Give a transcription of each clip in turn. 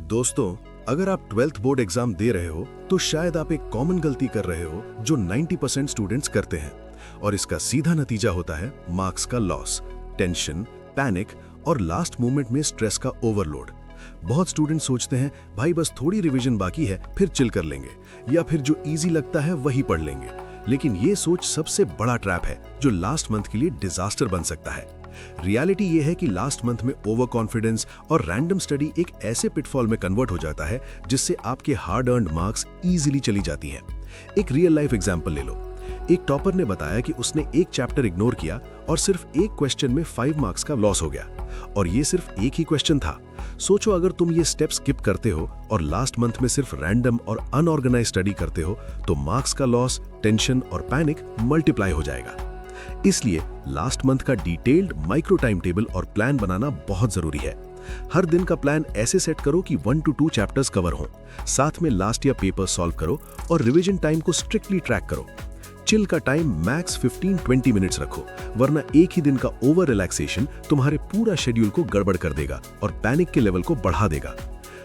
दोस्तों, अगर आप 12th बोर्ड एग्जाम दे रहे हो तो शायद आप एक कॉमन गलती कर रहे हो जो 90% स्टूडेंट्स करते हैं और इसका सीधा नतीजा होता है मार्क्स का लॉस, टेंशन, पैनिक और लास्ट मोमेंट में स्ट्रेस का ओवरलोड। बहुत स्टूडेंट्स सोचते हैं भाई बस थोड़ी रिवीजन बाकी है फिर चिल कर लेंगे या फिर जो इजी लगता है वही पढ़ लेंगे, लेकिन ये सोच सबसे बड़ा ट्रैप है जो लास्ट मंथ के लिए डिजास्टर बन सकता है। रियलिटी ये है कि लास्ट मंथ में ओवर कॉन्फिडेंस और रैंडम स्टडी एक ऐसे पिटफॉल में कन्वर्ट हो जाता है जिससे आपके हार्ड अर्न्ड मार्क्स इजीली चली जाती हैं। एक रियल लाइफ एग्जांपल ले लो। एक टॉपर ने बताया कि उसने एक चैप्टर इग्नोर किया और सिर्फ एक क्वेश्चन में 5 मार्क्स का लॉस हो गया, और ये सिर्फ एक ही क्वेश्चन था। सोचो अगर तुम ये स्टेप स्किप करते हो और लास्ट मंथ में सिर्फ रैंडम और अनऑर्गेनाइज्ड स्टडी करते हो तो मार्क्स का लॉस, टेंशन और पैनिक मल्टीप्लाई हो जाएगा। इसलिए लास्ट मंथ का डिटेल्ड माइक्रो टाइम टेबल और प्लान बनाना बहुत जरूरी है। हर दिन का प्लान ऐसे सेट करो कि 1 to 2 चैप्टर्स कवर हों, साथ में लास्ट ईयर पेपर सॉल्व करो और रिवीजन टाइम को स्ट्रिक्टली ट्रैक करो। चिल का टाइम मैक्स 15-20 मिनट्स रखो, वरना एक ही दिन का ओवर रिलैक्सेशन तुम्हारे पूरा शेड्यूल को गड़बड़ कर देगा और पैनिक के लेवल को बढ़ा देगा।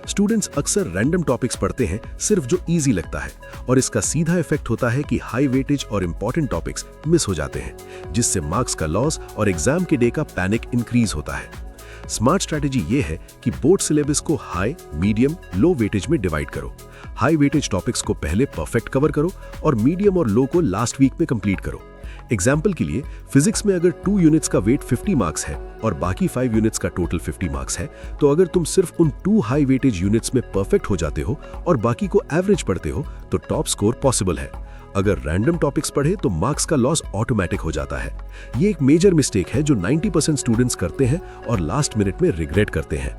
स्टूडेंट्स अक्सर रैंडम टॉपिक्स पढ़ते हैं सिर्फ जो इजी लगता है, और इसका सीधा इफेक्ट होता है कि हाई वेटेज और इंपॉर्टेंट टॉपिक्स मिस हो जाते हैं, जिससे मार्क्स का लॉस और एग्जाम के डे का पैनिक इंक्रीज होता है। स्मार्ट स्ट्रैटेजी ये है कि बोर्ड सिलेबस को हाई, मीडियम, लो वेटेज में डिवाइड करो। हाई वेटेज टॉपिक्स को पहले परफेक्ट कवर करो और मीडियम और लो को लास्ट वीक में कंप्लीट करो। एग्जाम्पल के लिए फिजिक्स में अगर 2 यूनिट्स का वेट 50 मार्क्स है और बाकी 5 यूनिट्स का टोटल 50 मार्क्स है, तो अगर तुम सिर्फ उन 2 हाई वेटेज यूनिट्स में परफेक्ट हो जाते हो और बाकी को एवरेज पढ़ते हो तो टॉप स्कोर पॉसिबल है। अगर रैंडम टॉपिक्स पढ़े तो मार्क्स का लॉस ऑटोमेटिक हो जाता है। ये एक मेजर मिस्टेक है जो 90% स्टूडेंट्स करते हैं और लास्ट मिनट में रिग्रेट करते हैं।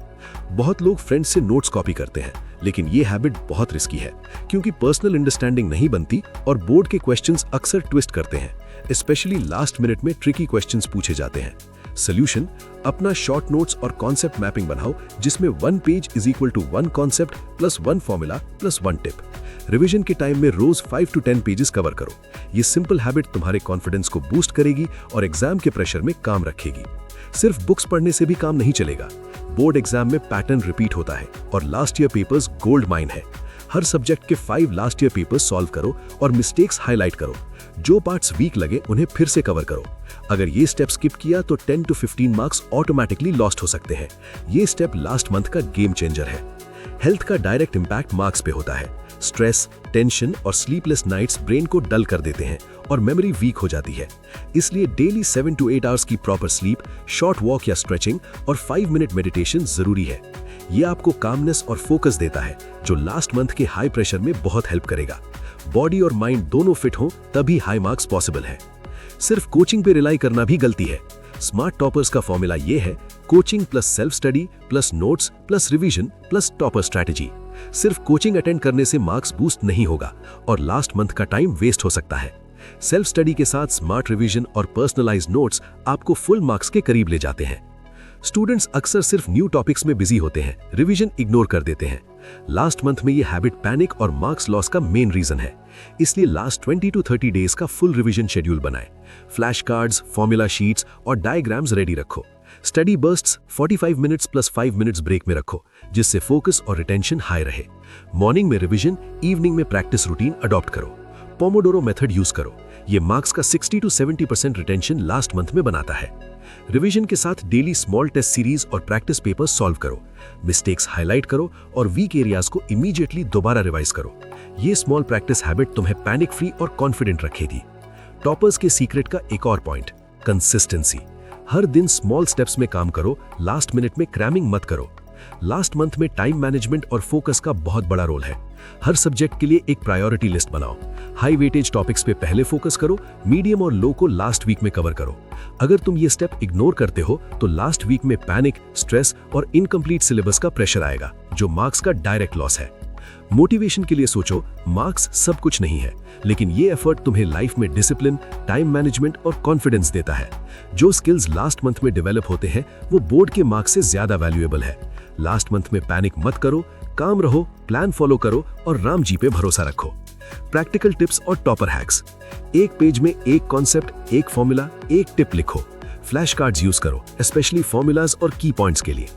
बहुत लोग फ्रेंड्स से नोट्स कॉपी करते हैं, लेकिन ये हैबिट बहुत रिस्की है क्योंकि पर्सनल अंडरस्टैंडिंग नहीं बनती और बोर्ड के क्वेश्चंस अक्सर ट्विस्ट करते हैं, स्पेशली लास्ट मिनट में ट्रिकी क्वेश्चंस पूछे जाते हैं। सोल्यूशन, अपना शॉर्ट नोट्स और कॉन्सेप्ट मैपिंग बनाओ जिसमें 1 page is equal to 1 concept plus 1 formula plus 1 tip. Revision के टाइम में रोज 5 to 10 पेजेस कवर करो। ये सिंपल हैबिट तुम्हारे कॉन्फिडेंस को बूस्ट करेगी और एग्जाम के प्रेशर में काम रखेगी। सिर्फ बुक्स पढ़ने से भी काम नहीं चलेगा। बोर्ड एग्जाम में पैटर्न रिपीट होता है और last year papers gold mine है। हर सब्जेक्ट के 5 लास्ट ईयर पेपर्स सॉल्व करो और मिस्टेक्स हाईलाइट करो। जो पार्ट्स वीक लगे उन्हें फिर से कवर करो। अगर ये स्टेप स्किप किया तो 10 to 15 मार्क्स ऑटोमेटिकली लॉस्ट हो सकते हैं। ये स्टेप लास्ट मंथ का गेम चेंजर है। हेल्थ का डायरेक्ट इंपैक्ट मार्क्स पे होता है। स्ट्रेस, टेंशन और स्लीपलेस नाइट्स ब्रेन को डल कर देते हैं और मेमोरी वीक हो जाती है। इसलिए डेली 7 to 8 आवर्स की प्रॉपर स्लीप, शॉर्ट वॉक या स्ट्रेचिंग और 5 मिनट मेडिटेशन जरूरी है। ये आपको कामनेस और फोकस देता है जो लास्ट मंथ के हाई प्रेशर में बहुत हेल्प करेगा। बॉडी और माइंड दोनों फिट हो तभी हाई मार्क्स पॉसिबल है। सिर्फ कोचिंग पे रिलाई करना भी गलती है। स्मार्ट टॉपर्स का फॉर्मूला ये है: coaching plus self study plus notes plus revision plus topper strategy. सिर्फ कोचिंग अटेंड करने से मार्क्स बूस्ट नहीं होगा और लास्ट मंथ का टाइम वेस्ट हो सकता है। सेल्फ स्टडी के साथ स्मार्ट रिवीजन और पर्सनलाइज्ड नोट्स आपको फुल मार्क्स के करीब ले जाते हैं। स्टूडेंट्स अक्सर सिर्फ न्यू टॉपिक्स में बिजी होते हैं, रिवीजन इग्नोर कर देते हैं। लास्ट मंथ में ये हैबिट पैनिक और मार्क्स लॉस का मेन रीजन है। इसलिए लास्ट 20 to 30 डेज का फुल रिवीजन शेड्यूल बनाएं। फ्लैश कार्ड्स, फॉर्मूला शीट्स और डायग्राम्स रेडी रखो। Study bursts 45 minutes plus 5 minutes break में रखो जिससे फोकस और रिटेंशन हाई रहे। मॉर्निंग में रिवीजन, इवनिंग में प्रैक्टिस रूटीन अडॉप्ट करो। पोमोडोरो मेथड यूज करो। ये मार्क्स का 60 to 70% रिटेंशन लास्ट मंथ में बनाता है। रिवीजन के साथ डेली स्मॉल टेस्ट सीरीज और प्रैक्टिस पेपर सॉल्व करो। मिस्टेक्स हाईलाइट करो और वीक एरियाज को इमीडिएटली दोबारा रिवाइज करो। ये स्मॉल प्रैक्टिस हैबिट तुम्हें पैनिक फ्री और कॉन्फिडेंट रखेगी। टॉपर्स के सीक्रेट का एक और पॉइंट, कंसिस्टेंसी। हर दिन स्मॉल स्टेप्स में काम करो, लास्ट मिनट में क्रैमिंग मत करो। लास्ट मंथ में टाइम मैनेजमेंट और फोकस का बहुत बड़ा रोल है। हर सब्जेक्ट के लिए एक प्रायोरिटी लिस्ट बनाओ। हाई वेटेज टॉपिक्स पे पहले फोकस करो, मीडियम और लो को लास्ट वीक में कवर करो। अगर तुम ये स्टेप इग्नोर करते हो तो लास्ट वीक में पैनिक, स्ट्रेस और इनकम्प्लीट सिलेबस का प्रेशर आएगा जो मार्क्स का डायरेक्ट लॉस है। मोटिवेशन के लिए सोचो, मार्क्स सब कुछ नहीं है, लेकिन ये एफर्ट तुम्हें लाइफ में डिसिप्लिन, टाइम मैनेजमेंट और कॉन्फिडेंस देता है। जो स्किल्स लास्ट मंथ में डेवलप होते हैं वो बोर्ड के मार्क्स से ज्यादा वैल्यूएबल है। लास्ट मंथ में पैनिक मत करो, काम रहो, प्लान फॉलो करो और राम जी पे भरोसा रखो। प्रैक्टिकल टिप्स और टॉपर हैक्स। एक पेज में एक कॉन्सेप्ट, एक फॉर्मूला, एक टिप लिखो। फ्लैश कार्ड्स यूज करो, स्पेशली फॉर्मूलाज और की पॉइंट्स के लिए।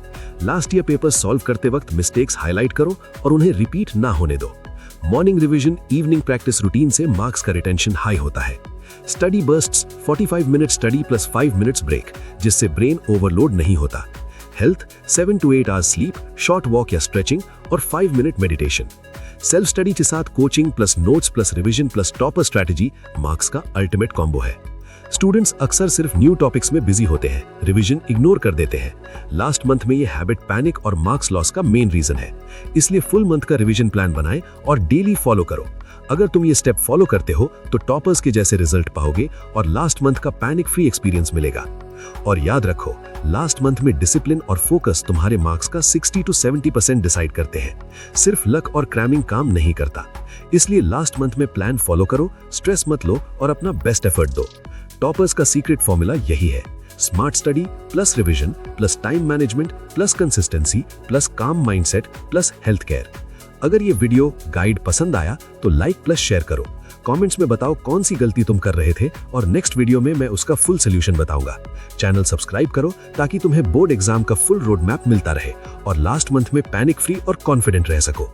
लास्ट ईयर पेपर सॉल्व करते वक्त मिस्टेक्स हाईलाइट करो और उन्हें रिपीट ना होने दो। Morning revision, evening practice routine से मार्क्स का रिटेंशन हाई होता है। Study bursts, 45 minute study plus 5 minutes break, जिससे ब्रेन ओवरलोड नहीं होता। Health, 7 to 8 hours sleep, short walk या स्ट्रेचिंग और 5 मिनट मेडिटेशन। सेल्फ स्टडी के साथ coaching plus notes plus revision plus topper strategy marks का अल्टीमेट कॉम्बो है। Students अक्सर सिर्फ न्यू टॉपिक्स में बिजी होते हैं, रिवीजन इग्नोर कर देते हैं। लास्ट मंथ में ये हैबिट पैनिक और मार्क्स लॉस का मेन रीजन है। इसलिए फुल मंथ का रिवीजन प्लान बनाएं और डेली फॉलो करो। अगर तुम ये स्टेप फॉलो करते हो तो टॉपर्स के जैसे रिजल्ट पाओगे और लास्ट मंथ का पैनिक फ्री एक्सपीरियंस मिलेगा। और याद रखो, लास्ट मंथ में डिसिप्लिन और फोकस तुम्हारे मार्क्स का 60 to 70% डिसाइड करते हैं। सिर्फ लक और क्रैमिंग काम नहीं करता। इसलिए लास्ट मंथ में प्लान फॉलो करो, स्ट्रेस मत लो और अपना बेस्ट एफर्ट दो। टॉपर्स का सीक्रेट फॉर्मूला यही है: smart study plus revision plus time management plus consistency plus काम माइंडसेट प्लस हेल्थ केयर। अगर ये वीडियो गाइड पसंद आया तो लाइक प्लस शेयर करो। कमेंट्स में बताओ कौन सी गलती तुम कर रहे थे और नेक्स्ट वीडियो में मैं उसका फुल सोल्यूशन बताऊंगा। चैनल सब्सक्राइब करो ताकि तुम्हें बोर्ड एग्जाम का फुल रोड मैप मिलता रहे और लास्ट मंथ में पैनिक फ्री और कॉन्फिडेंट रह सको।